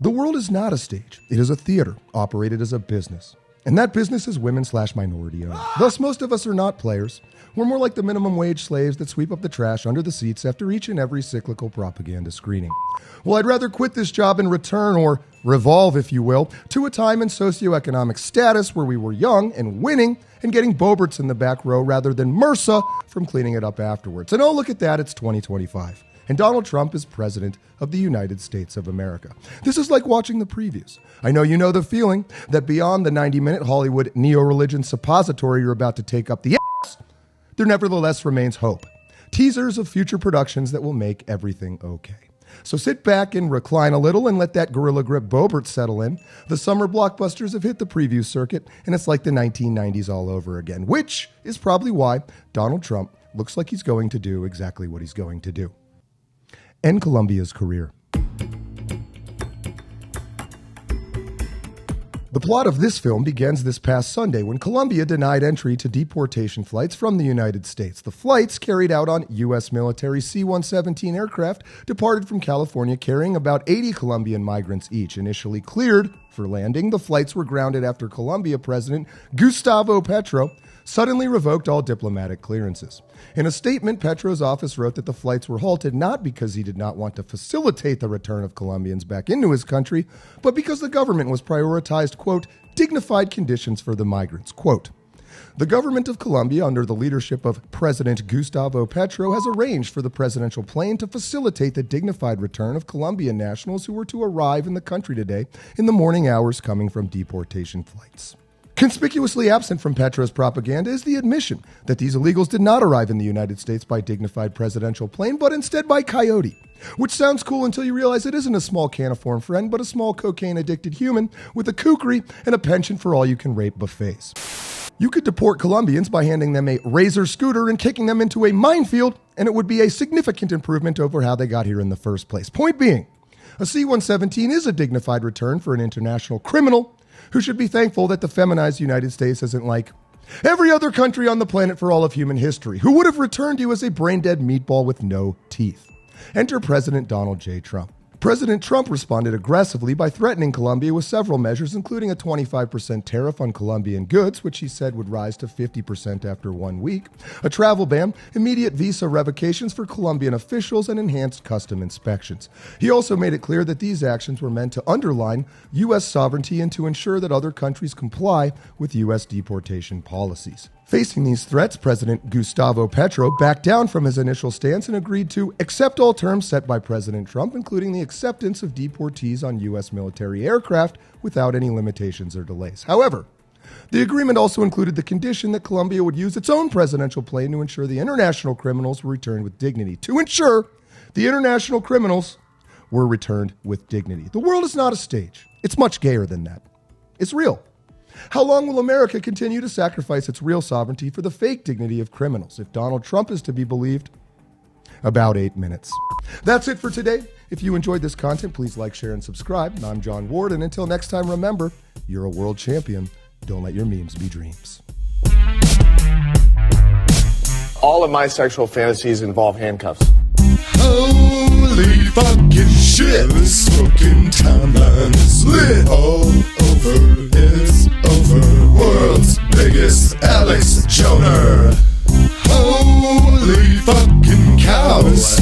The world is not a stage. It is a theater, operated as a business. And that business is women/minority owned. Thus, most of us are not players. We're more like the minimum wage slaves that sweep up the trash under the seats after each and every cyclical propaganda screening. Well, I'd rather quit this job and return, or revolve, if you will, to a time in socioeconomic status where we were young and winning and getting Boberts in the back row rather than MRSA from cleaning it up afterwards. And oh, look at that, it's 2025. And Donald Trump is president of the United States of America. This is like watching the previews. I know you know the feeling that beyond the 90-minute Hollywood neo-religion suppository you're about to take up the ass, there nevertheless remains hope. Teasers of future productions that will make everything okay. So sit back and recline a little and let that Gorilla Grip Bobert settle in. The summer blockbusters have hit the preview circuit, and it's like the 1990s all over again, which is probably why Donald Trump looks like he's going to do exactly what he's going to do. End Colombia's career. The plot of this film begins this past Sunday when Colombia denied entry to deportation flights from the United States. The flights, carried out on U.S. military C-117 aircraft, departed from California carrying about 80 Colombian migrants each. Initially cleared for landing, the flights were grounded after Colombia President Gustavo Petro suddenly revoked all diplomatic clearances. In a statement, Petro's office wrote that the flights were halted not because he did not want to facilitate the return of Colombians back into his country, but because the government was prioritized, quote, dignified conditions for the migrants, quote. The government of Colombia, under the leadership of President Gustavo Petro, has arranged for the presidential plane to facilitate the dignified return of Colombian nationals who were to arrive in the country today in the morning hours coming from deportation flights. Conspicuously absent from Petro's propaganda is the admission that these illegals did not arrive in the United States by dignified presidential plane, but instead by coyote, which sounds cool until you realize it isn't a small caniform friend, but a small cocaine-addicted human with a kukri and a penchant for all-you-can-rape buffets. You could deport Colombians by handing them a Razor scooter and kicking them into a minefield, and it would be a significant improvement over how they got here in the first place. Point being, a C-117 is a dignified return for an international criminal who should be thankful that the feminized United States isn't like every other country on the planet for all of human history, who would have returned you as a brain-dead meatball with no teeth. Enter President Donald J. Trump. President Trump responded aggressively by threatening Colombia with several measures, including a 25% tariff on Colombian goods, which he said would rise to 50% after 1 week, a travel ban, immediate visa revocations for Colombian officials, and enhanced custom inspections. He also made it clear that these actions were meant to underline U.S. sovereignty and to ensure that other countries comply with U.S. deportation policies. Facing these threats, President Gustavo Petro backed down from his initial stance and agreed to accept all terms set by President Trump, including the acceptance of deportees on U.S. military aircraft without any limitations or delays. However, the agreement also included the condition that Colombia would use its own presidential plane to ensure the international criminals were returned with dignity. To ensure the international criminals were returned with dignity. The world is not a stage. It's much gayer than that. It's real. How long will America continue to sacrifice its real sovereignty for the fake dignity of criminals? If Donald Trump is to be believed, about 8 minutes. That's it for today. If you enjoyed this content, please like, share, and subscribe. I'm John Ward, and until next time, remember, you're a world champion. Don't let your memes be dreams. All of my sexual fantasies involve handcuffs. Holy fucking shit, this fucking timeline is lit. All over, it's over. World's biggest Alex Joner. Holy fucking cows.